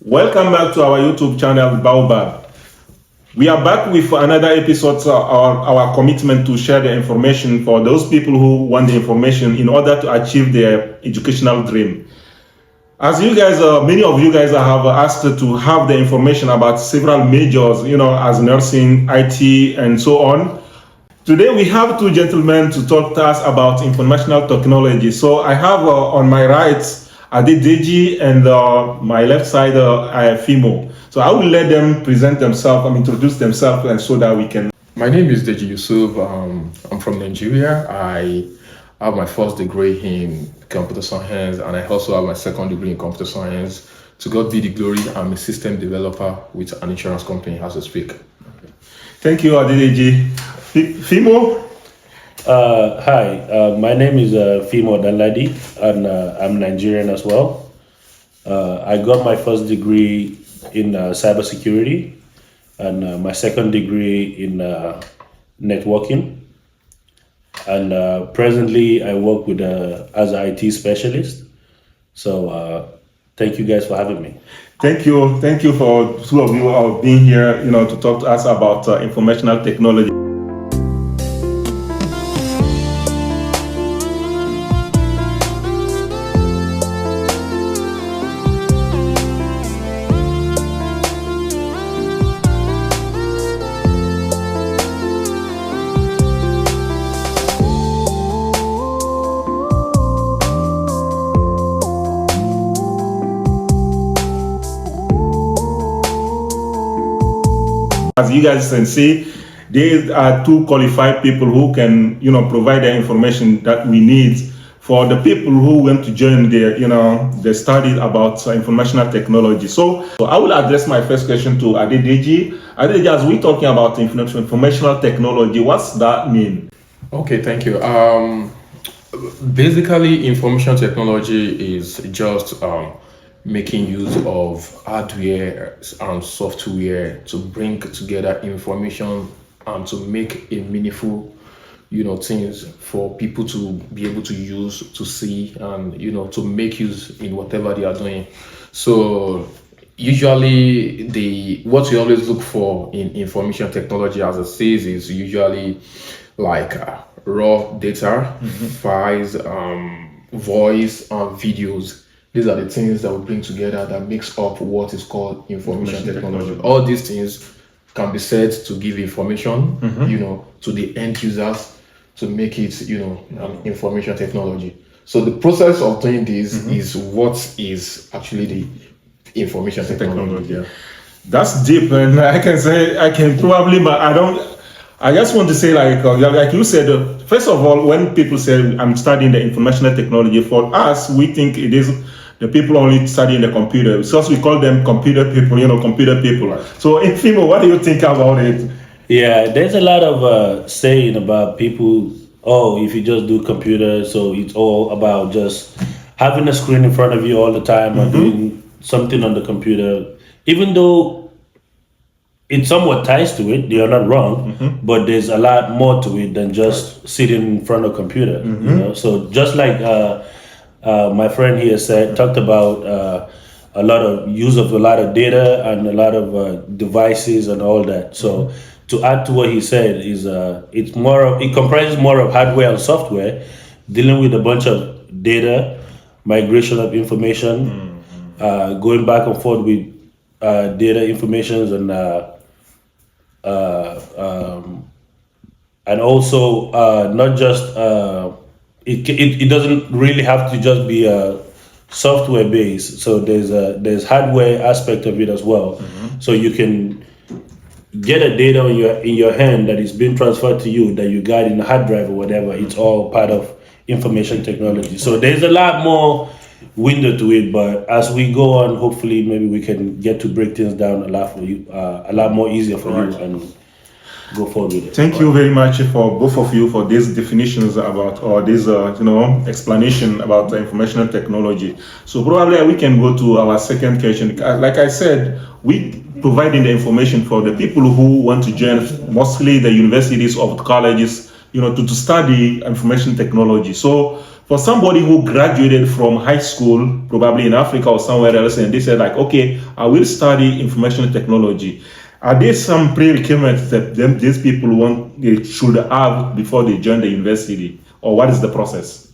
Welcome back to our YouTube channel, Baobab. We are back with another episode, our commitment to share the information for those people who want the information in order to achieve their educational dream. As you guys, many of you guys have asked to have the information about several majors, as nursing, IT, and so on. Today we have two gentlemen to talk to us about informational technology. So I have on my right, Adedeji, and my left side, Fimo. So I will let them present themselves, introduce themselves, and so that we can. My name is Deji Yusuf. I'm from Nigeria. I have my first degree in computer science, and I also have my second degree in computer science. To God be the glory, I'm a system developer with an insurance company as I speak. Thank you, Adedeji. Fimo? Hi, my name is Fimo Danladi, and I'm Nigerian as well. I got my first degree in cybersecurity and my second degree in networking. And presently, I work with as an IT specialist. So thank you guys for having me. Thank you for two of you being here, to talk to us about informational technology. As you guys can see, there are two qualified people who can, provide the information that we need for the people who want to join the study about informational technology. So I will address my first question to Adedeji. Adedeji, as we're talking about informational technology, what's that mean? Okay, thank you. Basically, information technology is just making use of hardware and software to bring together information and to make a meaningful, things for people to be able to use, to see, and to make use in whatever they are doing. So usually what we always look for in information technology, as it says, is usually like raw data, files, voice, and videos. These are the things that we bring together that makes up what is called information technology. All these things can be said to give information, to the end users to make it, information technology. So the process of doing this is what is actually the information technology. Yeah. That's deep, and I just want to say, like you said, first of all, when people say I'm studying the information technology, for us, we think it is the people only studying the computer. So we call them computer people, computer people. Right. So, Fimo, what do you think about it? Yeah, there's a lot of saying about people, if you just do computer, so it's all about just having a screen in front of you all the time or doing something on the computer. Even though it somewhat ties to it, they are not wrong, but there's a lot more to it than just sitting in front of a computer. So just like my friend here talked about a lot of use of a lot of data and a lot of devices and all that. So to add to what he said is it comprises more of hardware and software, dealing with a bunch of data, migration of information, going back and forth with data information and also not just it doesn't really have to just be software based. So there's hardware aspect of it as well. So you can get a data in your hand that is being transferred to you that you got in a hard drive or whatever. It's all part of information technology. So there's a lot more window to it, but as we go on, hopefully maybe we can get to break things down a lot for you, a lot more easier for you, and go forward with it. Thank you very much for both of you for these definitions about, or this explanation about information technology. So probably we can go to our second question. Like I said, we providing the information for the people who want to join, mostly the universities or colleges, to study information technology. So for somebody who graduated from high school, probably in Africa or somewhere else, and they said like, okay, I will study information technology. Are there some prerequisites that these people they should have before they join the university, or what is the process?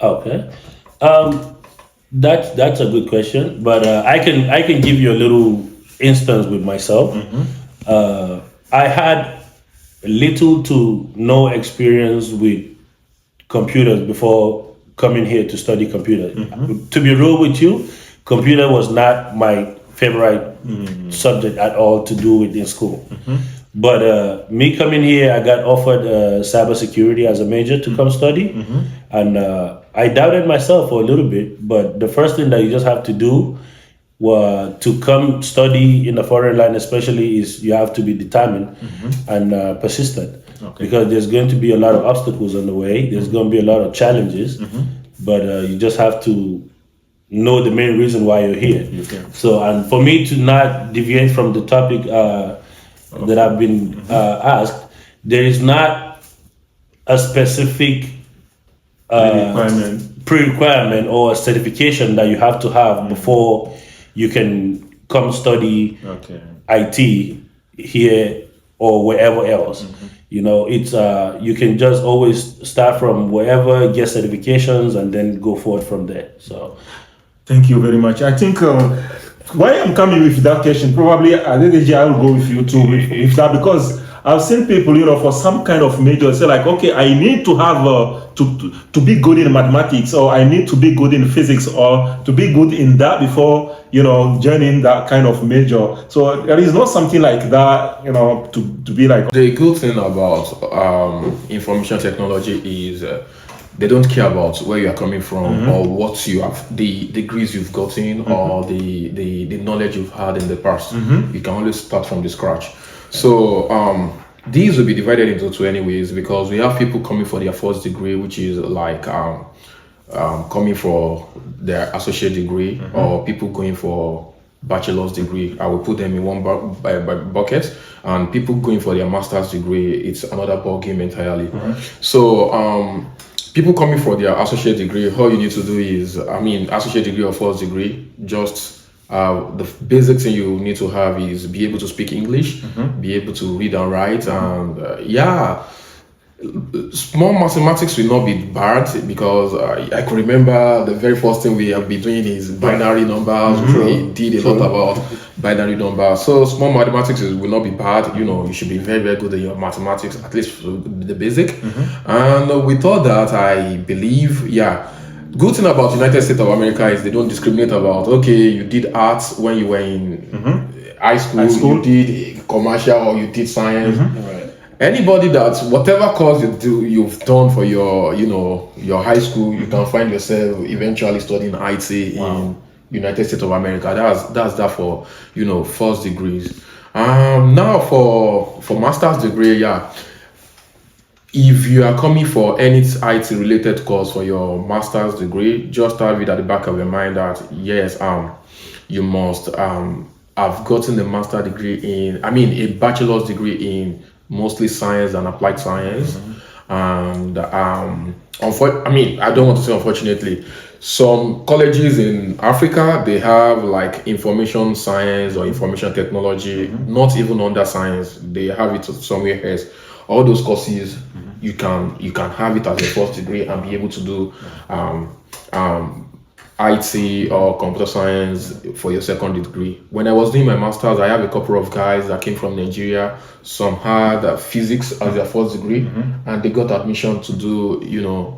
Okay, that's a good question, but I can give you a little instance with myself. I had little to no experience with computers before coming here to study computers. To be real with you, computer was not my favorite subject at all to do with in school. But me coming here, I got offered cybersecurity as a major to come study, and I doubted myself for a little bit. But the first thing that you just have to do to come study in a foreign land, especially, is you have to be determined and persistent. Okay. Because there's going to be a lot of obstacles on the way. There's going to be a lot of challenges, but you just have to know the main reason why you're here. Okay. So, and for me to not deviate from the topic that I've been asked, there is not a specific pre-requirement or a certification that you have to have before you can come study IT here or wherever else. You know, it's you can just always start from wherever, get certifications, and then go forward from there. So, thank you very much. I think why I'm coming with that question, probably I will go with you too with that, because I've seen people, for some kind of major say like, okay, I need to have to be good in mathematics, or I need to be good in physics, or to be good in that before joining that kind of major. So there is not something like that, to be like. The good thing about information technology is they don't care about where you are coming from or what you have, the degrees you've gotten or the knowledge you've had in the past. You can always start from the scratch. So these will be divided into two anyways, because we have people coming for their first degree, which is like coming for their associate degree, or people going for bachelor's degree. I will put them in one bucket, and people going for their master's degree, it's another ball game entirely. So people coming for their associate degree, all you need to do is, associate degree or first degree, just the basic thing you need to have is be able to speak English, be able to read and write, and small mathematics will not be bad, because I can remember the very first thing we have been doing is binary numbers. We did a lot about binary numbers. So small mathematics will not be bad. You should be very, very good at your mathematics, at least the basic. And we thought that, I believe, good thing about United States of America is they don't discriminate about, okay, you did arts when you were in high school, you did commercial, or you did science. Anybody that whatever course you've done for your your high school, you can find yourself eventually studying IT in United States of America. That's that for first degrees. Now for master's degree, if you are coming for any IT related course for your master's degree, just have it at the back of your mind that yes, you must have gotten a master's degree a bachelor's degree in mostly science and applied science. And I don't want to say unfortunately, some colleges in Africa, they have like information science or information technology, not even under science, they have it somewhere else. All those courses, you can have it as a first degree and be able to do IT or computer science for your second degree. When I was doing my master's, I have a couple of guys that came from Nigeria. Some had physics as their first degree, and they got admission to do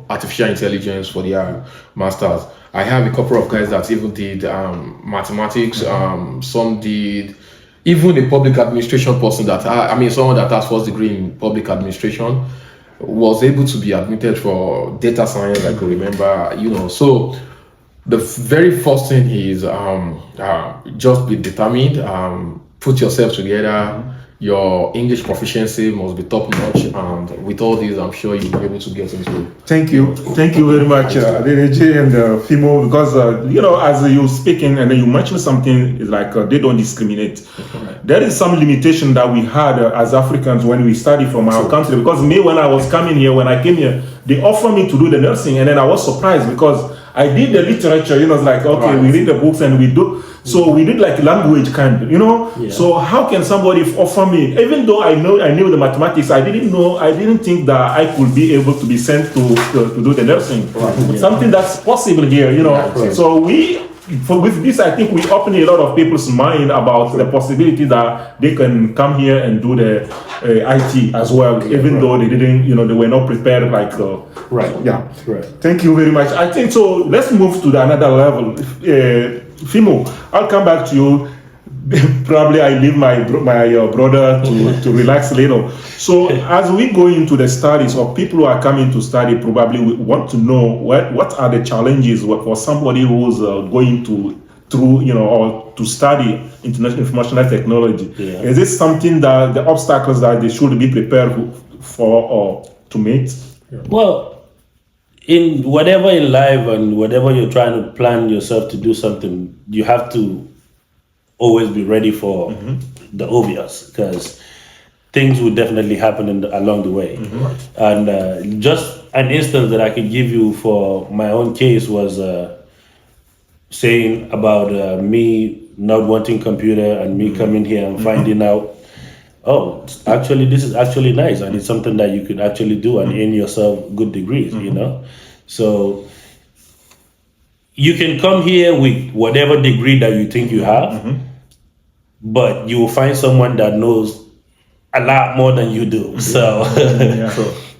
artificial intelligence for their masters. I have a couple of guys that even did mathematics. Some did even a public administration person someone that has first degree in public administration was able to be admitted for data science. I could remember, so the very first thing is just be determined, put yourself together. Your English proficiency must be top notch, and with all these, I'm sure you'll be able to get into it. Thank you very much, Adeneji and Fimo, because as you speaking and then you mentioned something, is like they don't discriminate. There is some limitation that we had as Africans when we study from our country. Because me, when I came here, they offered me to do the nursing, and then I was surprised because I did the literature, it's like, okay, we read the books and we do. So we did like language kind, Yeah. So how can somebody offer me, even though I knew the mathematics, I didn't think that I could be able to be sent to do the nursing. Something that's possible here, So with this, I think we open a lot of people's mind about the possibility that they can come here and do the IT as well, even though they didn't, they were not prepared like. Right. Yeah. Right. Thank you very much. I think so. Let's move to another level. Fimo, I'll come back to you. Probably I leave my brother to relax a little. So as we go into the studies, or people who are coming to study probably want to know what are the challenges for somebody who's going through or to study international informational technology. Yeah. Is this something that the obstacles that they should be prepared for or to meet? Well, in whatever in life and whatever you're trying to plan yourself to do something, you have to always be ready for the obvious, because things will definitely happen along the way. And just an instance that I could give you for my own case was saying about me not wanting computer and me coming here and finding out, oh, actually this is actually nice and it's something that you could actually do and earn yourself good degrees, So you can come here with whatever degree that you think you have, but you will find someone that knows a lot more than you do. So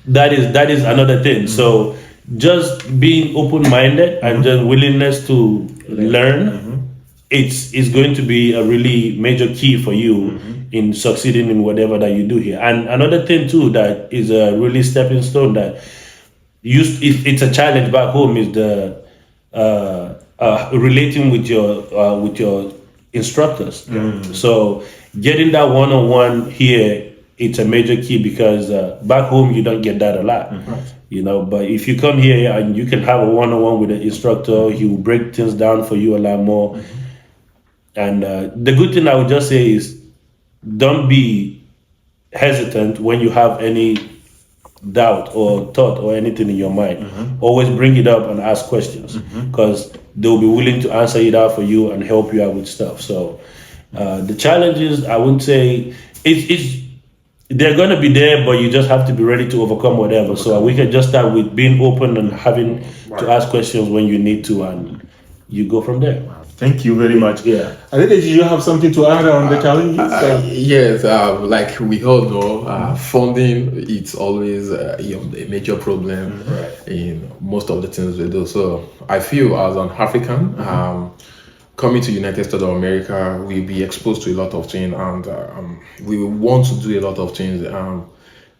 that is another thing. So just being open-minded and just willingness to learn, it's going to be a really major key for you in succeeding in whatever that you do here. And another thing too that is a really stepping stone that it's a challenge back home is the relating with your instructors. So getting that one-on-one here, it's a major key because back home you don't get that a lot. But if you come here and you can have a one-on-one with the instructor, he will break things down for you a lot more. And the good thing I would just say is don't be hesitant when you have any doubt or thought or anything in your mind. Always bring it up and ask questions, because they'll be willing to answer it out for you and help you out with stuff. So the challenges, I wouldn't say they're going to be there, but you just have to be ready to overcome whatever. So we can just start with being open and having to ask questions when you need to, and you go from there. Thank you very much. Yeah. Did you have something to add on the challenges? Yes, like we all know, funding it's always a major problem in most of the things we do. So I feel as an African, coming to United States of America, we'll be exposed to a lot of things, and we want to do a lot of things.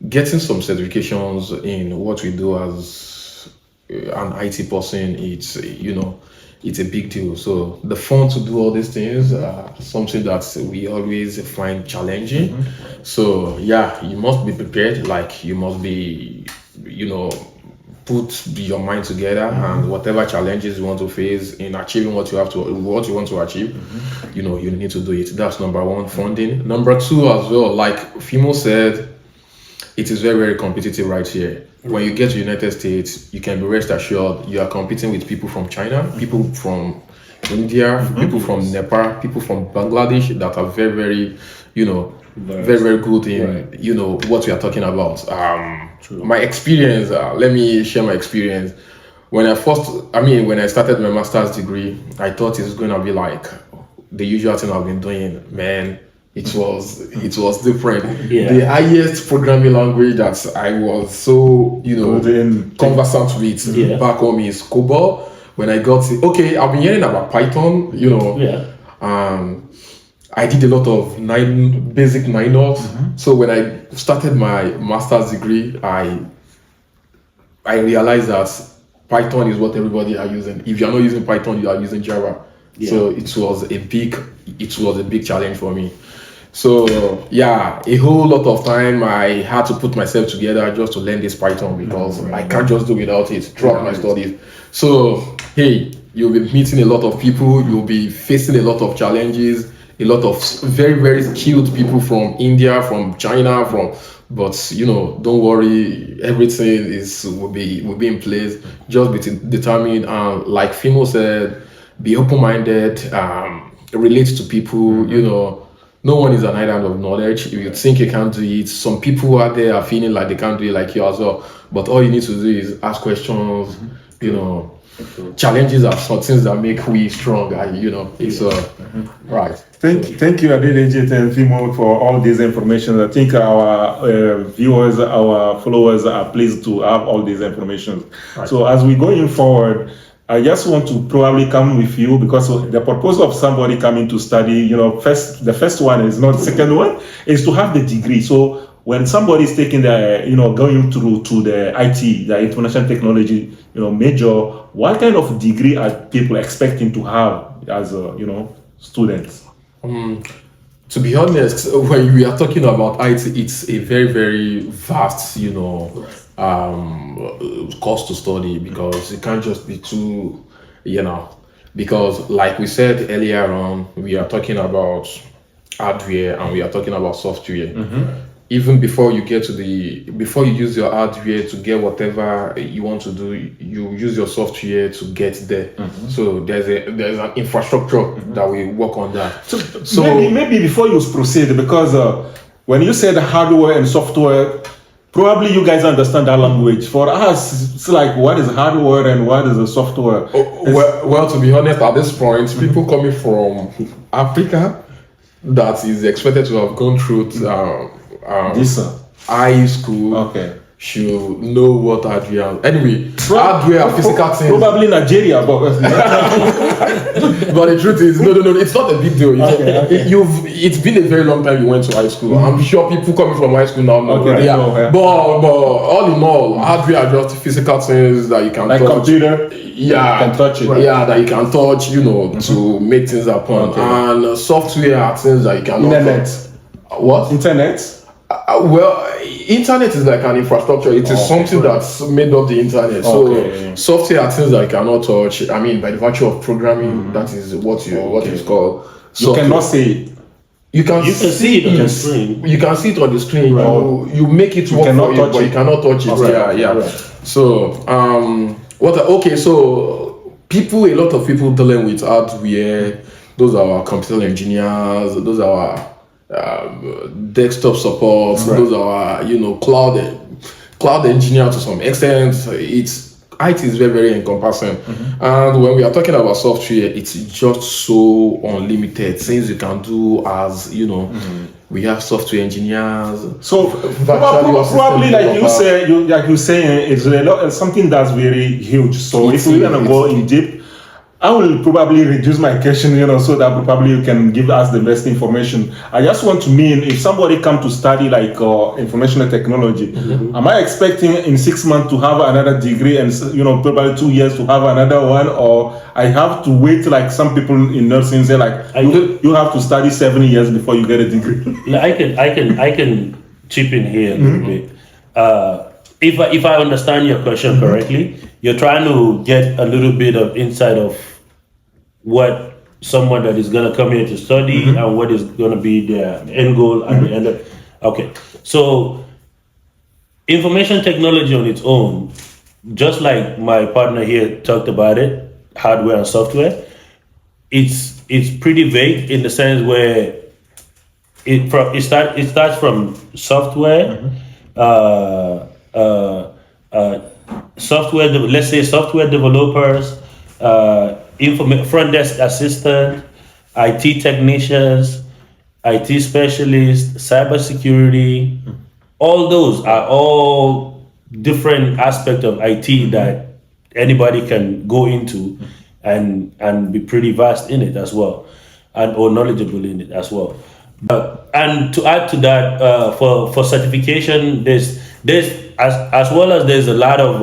Getting some certifications in what we do as an IT person, it's a big deal. So the fund to do all these things, something that we always find challenging. So you must be prepared. Like you must be, put your mind together, and whatever challenges you want to face in achieving what you want to achieve, you need to do it. That's number one, funding. Number two as well, like Fimo said, it is very, very competitive right here. When you get to United States, you can be rest assured you are competing with people from China, people from India, people from Nepal, people from Bangladesh that are very, very, very, very good in, what we are talking about. My experience, let me share my experience. When I started my master's degree, I thought it was going to be like the usual thing I've been doing, man. It was different. The highest programming language that I was so conversant with back home is COBOL. When I got I've been hearing about Python, I did a lot of basic minors. So when I started my master's degree, I realized that Python is what everybody are using. If you're not using Python, you are using Java. So it was a big challenge for me. So a whole lot of time I had to put myself together just to learn this Python, because I can't just do without it throughout my studies. So you'll be meeting a lot of people, you'll be facing a lot of challenges, a lot of very, very skilled people from India, from China, from But don't worry, everything will be in place. Just be determined, and like Fimo said, be open-minded, relate to people. No one is an island of knowledge. If you think you can't do it, some people out there are feeling like they can't do it like you as well. But all you need to do is ask questions. Challenges are some things that make we strong. It's right. Thank you, Adelejit and Fimo, for all this information. I think our viewers, our followers are pleased to have all this information. Right. So as we going forward, I just want to probably come with you, because the purpose of somebody coming to study, the first one is not the second one, is to have the degree. So when somebody is taking going through to the IT, the information technology, major, what kind of degree are people expecting to have as students? To be honest, when we are talking about IT, it's a very, very vast, course to study, because it can't just be too, because like we said earlier on, we are talking about hardware and we are talking about software. Even before you use your hardware to get whatever you want to do, you use your software to get there. So there's an infrastructure that we work on that. So maybe before you proceed, because when you said hardware and software, probably you guys understand that language. For us, it's like, what is hardware and what is the software? Well, to be honest, at this point, people coming from Africa that is expected to have gone through high school should know what hardware. Anyway, hardware and physical things. Probably Nigeria, but but the truth is, no, it's not a big deal. It's been a very long time you went to high school. I'm sure people coming from high school now know. But all in all, hardware are just physical things that you can like touch. Computer, you can touch it. Yeah, that you can touch, to make things happen. And software are things that you can Internet. What? Internet? Well, internet is like an infrastructure. It is something that's made up the internet. So software are things that you cannot touch. I mean, by the virtue of programming, that is what is called. You cannot say it. You can see it on the screen. You can see it on the screen. Right. You make it work for you, but you cannot touch it. Right. Yeah. So so a lot of people dealing with hardware, those are our computer engineers, those are our desktop support, those are cloud engineer to some extent. IT is very, very encompassing. And when we are talking about software, it's just so unlimited things you can do. As we have software engineers. So probably like you say, it's something that's very huge. So if we're gonna go in deep, I will probably reduce my question, so that probably you can give us the best information. I just want to mean, if somebody come to study like information technology, am I expecting in 6 months to have another degree and probably 2 years to have another one, or I have to wait like some people in nursing say like you have to study 7 years before you get a degree? I can chip in here a little bit. If I understand your question correctly, you're trying to get a little bit of insight of what someone that is going to come here to study and what is going to be their end goal at the end of. Okay, so information technology on its own, just like my partner here talked about it, hardware and software, it's pretty vague in the sense where it starts from software. Let's say software developers, front desk assistant, IT technicians, IT specialists, cybersecurity. All those are all different aspects of IT that anybody can go into and be pretty vast in it as well, or knowledgeable in it as well. And to add to that, for certification, there's as well as there's a lot of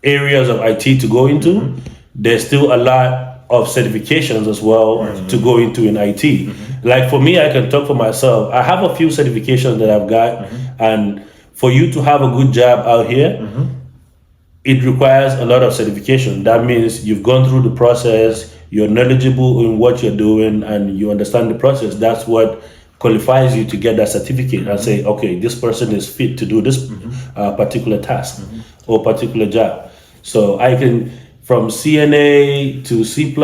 areas of IT to go into, there's still a lot of certifications as well to go into in IT. Like for me, I can talk for myself. I have a few certifications that I've got, and for you to have a good job out here, it requires a lot of certification. That means you've gone through the process, you're knowledgeable in what you're doing, and you understand the process. That's what qualifies you to get that certificate and say, okay, this person is fit to do this particular task or particular job. So I can, from CNA to C++ to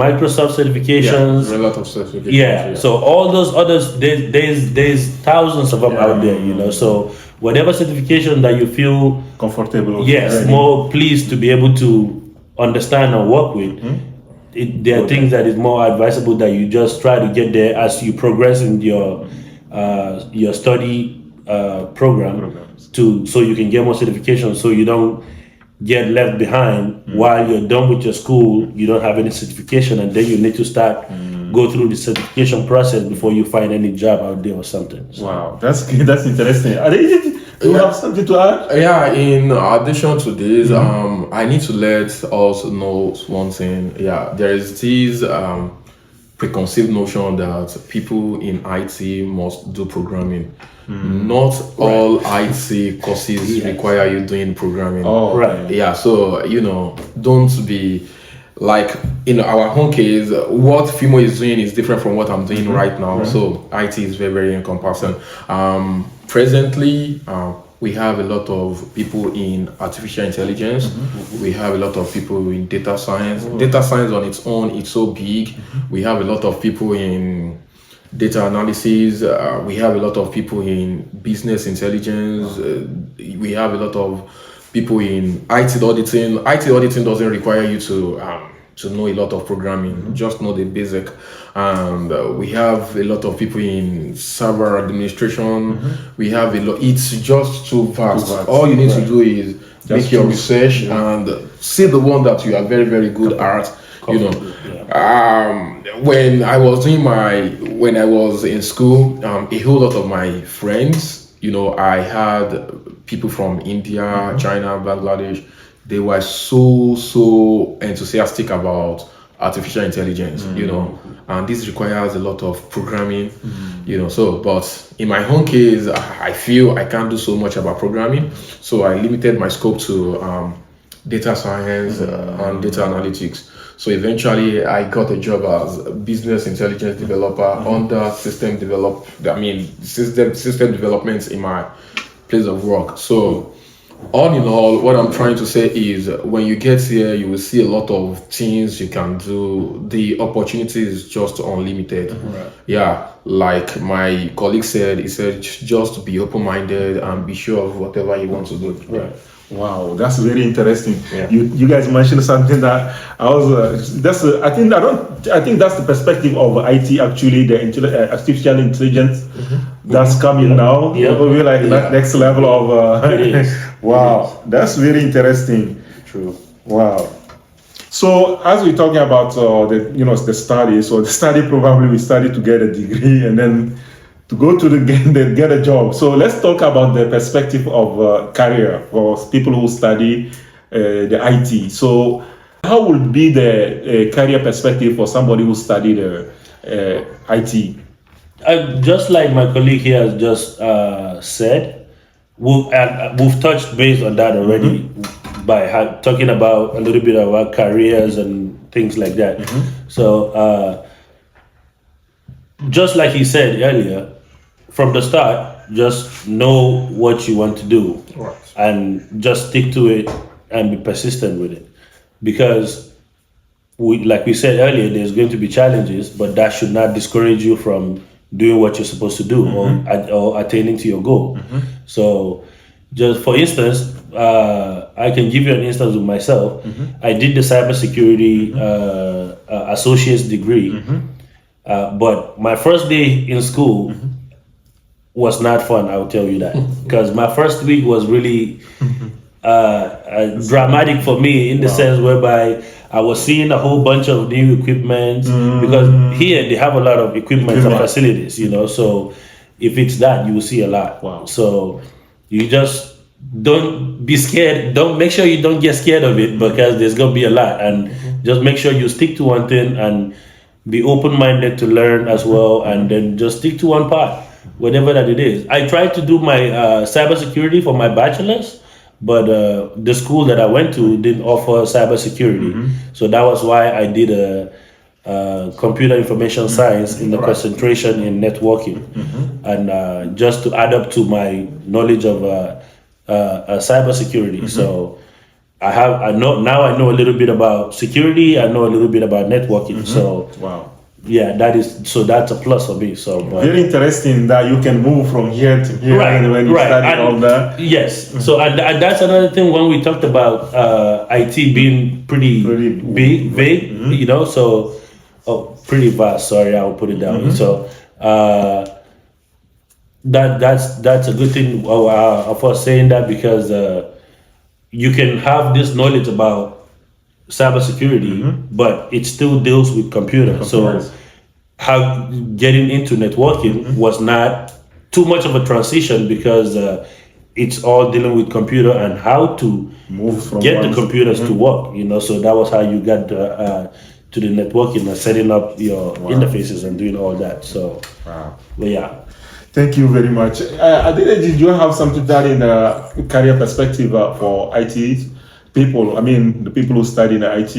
Microsoft certifications. A lot of certifications. Yeah. So all those others, there's thousands of them out there, you know. So whatever certification that you feel comfortable. yes, more pleased to be able to understand and work with. There are things that is more advisable that you just try to get there as you progress in your study program so you can get more certifications, so you don't get left behind while you're done with your school. You don't have any certification, and then you need to start go through the certification process before you find any job out there or something. So, wow, that's interesting. Do you have something to add? Yeah, in addition to this, I need to let us know one thing. Yeah, there is this preconceived notion that people in IT must do programming. Not all IT courses require you doing programming. Oh, right. Yeah, so don't be like in our home case. What Fimo is doing is different from what I'm doing right now. So IT is very, very encompassing. Presently, we have a lot of people in artificial intelligence. We have a lot of people in data science. Data science on its own, it's so big. We have a lot of people in data analysis. We have a lot of people in business intelligence. We have a lot of people in IT auditing. IT auditing doesn't require you to know a lot of programming, just know the basic. And we have a lot of people in server administration. We have a lot. It's just too vast. All you need to do is make your research and see the one that you are very, very good at. When I was in school, a whole lot of my friends, I had people from India, China, Bangladesh. They were so enthusiastic about artificial intelligence, and this requires a lot of programming, but in my own case, I feel I can't do so much about programming, so I limited my scope to data science and data analytics. So eventually I got a job as a business intelligence developer under system development in my place of work. So all in all, what I'm trying to say is when you get here, you will see a lot of things you can do. The opportunity is just unlimited. Yeah, like my colleague said, he said just be open-minded and be sure of whatever you want to do. Right. Wow, that's very interesting. Yeah. You guys mentioned something that I was. I think that's the perspective of IT actually. The artificial intelligence that's coming now. Yeah. We're like that next level of. It is. Wow, that's very interesting. True. Wow. So as we're talking about the study, so the study probably we study to get a degree and then to go to get a job. So let's talk about the perspective of career for people who study the IT. So how would be the career perspective for somebody who studied IT? Just like my colleague here has just said, we've touched base on that already by talking about a little bit about careers and things like that. So just like he said earlier, from the start, just know what you want to do and just stick to it and be persistent with it. Because like we said earlier, there's going to be challenges, but that should not discourage you from doing what you're supposed to do or attaining to your goal. So just for instance, I can give you an instance with myself. I did the cybersecurity associate's degree, but my first day in school was not fun, I'll tell you that. Because my first week was really dramatic for me in the sense whereby I was seeing a whole bunch of new equipment, because here they have a lot of equipment and facilities, so if it's that, you will see a lot. So you just don't be scared. Make sure you don't get scared of it, because there's going to be a lot, and just make sure you stick to one thing and be open-minded to learn as well, and then just stick to one part, whatever that it is. I tried to do my cybersecurity for my bachelor's, but the school that I went to didn't offer cybersecurity, so that was why I did a computer information science in the concentration in networking, and just to add up to my knowledge of cybersecurity. So I know a little bit about security. I know a little bit about networking. So Wow. yeah, that's a plus for me. So but, Very interesting that you can move from here to here and when you study and, all that. yes. So and that's another thing when we talked about IT being pretty big, vague, you know. So pretty vast. Sorry, I'll put it down. So that's a good thing of us saying that, because you can have this knowledge about cybersecurity, but it still deals with computers. So how getting into networking was not too much of a transition, because it's all dealing with computer and how to Move from get the one- computers to work. You know, so that was how you got to the networking and setting up your interfaces and doing all that. So, but yeah. Thank you very much. Did you have something that in a career perspective for IT people? I mean, the people who study in IT.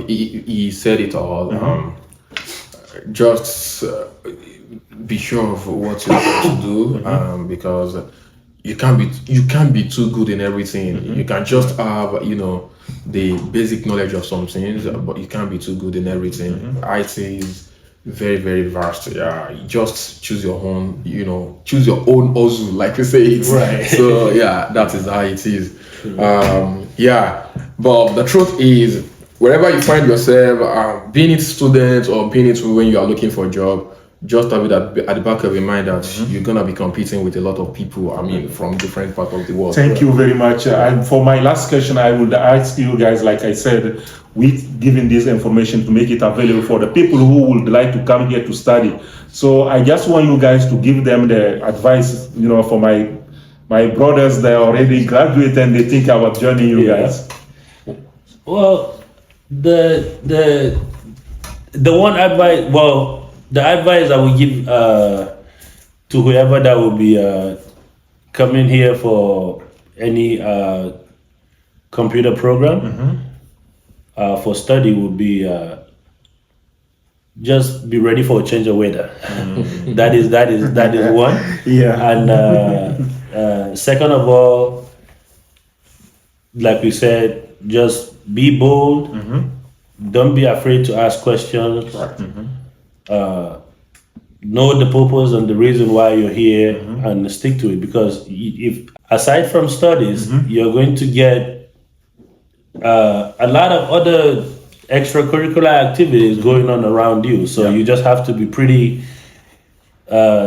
He said it all. Just be sure of what you want to do, because you can't be too good in everything. You can just have the basic knowledge of some things, but you can't be too good in everything. IT is very, very vast. Yeah, just choose your own, choose your own hustle, like we say it. Right. So yeah, that is how it is. But the truth is, wherever you find yourself, being it student or being it when you are looking for a job, just have it at the back of your mind that you're gonna be competing with a lot of people. I mean, from different parts of the world. Thank you very much. And for my last question, I would ask you guys, like I said, with giving this information to make it available for the people who would like to come here to study. So I just want you guys to give them the advice, for my brothers that already graduated and they think about joining you guys. Well, the one advice, the advice I would give to whoever that will be coming here for any computer program for study would be just be ready for a change of weather. that is one. Yeah. And second of all, like we said, just be bold. Don't be afraid to ask questions. Know the purpose and the reason why you're here, and stick to it, because if aside from studies, you're going to get a lot of other extracurricular activities going on around you. So you just have to be pretty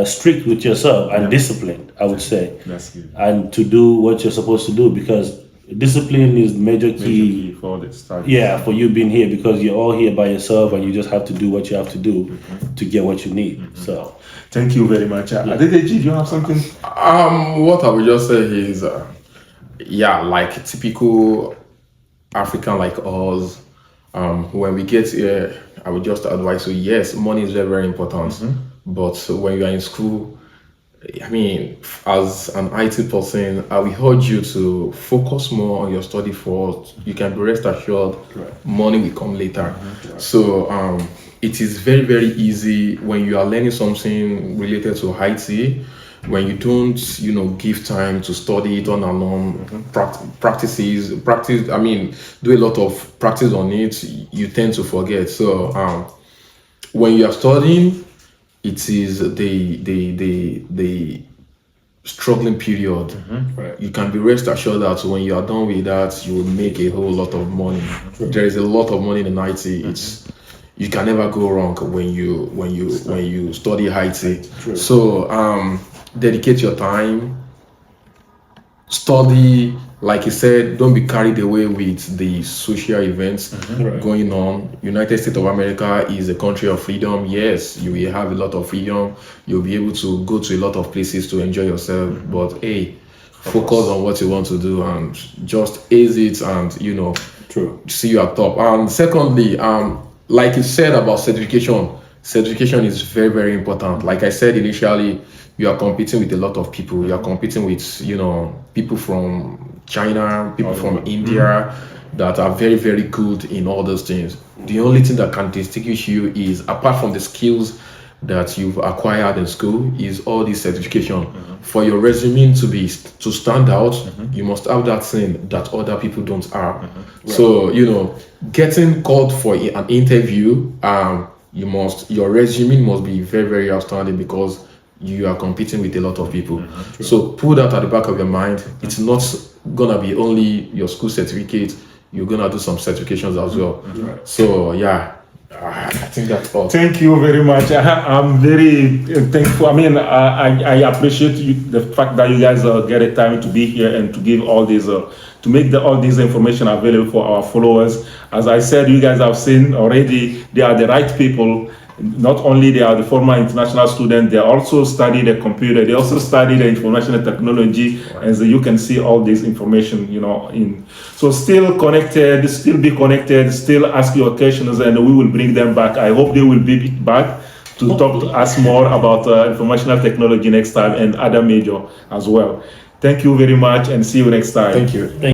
strict with yourself and disciplined, I would say. That's good. And to do what you're supposed to do, because discipline is major key for the study. yeah, for you being here, because you're all here by yourself and you just have to do what you have to do to get what you need. So Thank you very much. Adedeji, do you have something? What I would just say is, like typical African like us, when we get here, I would just advise you, yes, money is very, very important. But when you are in school, I mean, as an IT person, I will urge you to focus more on your study first. You can be rest assured, money will come later. So it is very, very easy when you are learning something related to IT, when you don't, give time to study it on and on, practice, I mean, do a lot of practice on it, you tend to forget. So when you are studying, it is the struggling period. You can be rest assured that when you are done with that, you will make a whole lot of money. There is a lot of money in IT. You can never go wrong when you study IT. So dedicate your time, study. Like you said, don't be carried away with the social events going on. United States of America is a country of freedom. Yes, you will have a lot of freedom. You'll be able to go to a lot of places to enjoy yourself. But hey, focus on what you want to do and just ace it, and see you at top. And secondly, like you said about certification is very, very important. Like I said initially, you are competing with a lot of people. You are competing with, people from China, people from India, that are very, very good in all those things. The only thing that can distinguish you is, apart from the skills that you've acquired in school, is all this certification. For your resume to stand out, you must have that thing that other people don't have. So getting called for an interview, your resume must be very, very outstanding, because you are competing with a lot of people. So put that at the back of your mind. It's not gonna be only your school certificate. You're gonna do some certifications as well. So yeah, I think that's all. Thank you very much. I'm very thankful. I mean, I appreciate the fact that you guys get a time to be here and to give all these, to make all this information available for our followers. As I said, you guys have seen already, they are the right people. Not only they are the former international students, they also study the computer, they also study the information technology, and so you can see all this information, so still connected, still be connected, still ask your questions, and we will bring them back. I hope they will be back to talk to us more about informational technology next time, and other major as well. Thank you very much, and see you next time. Thank you.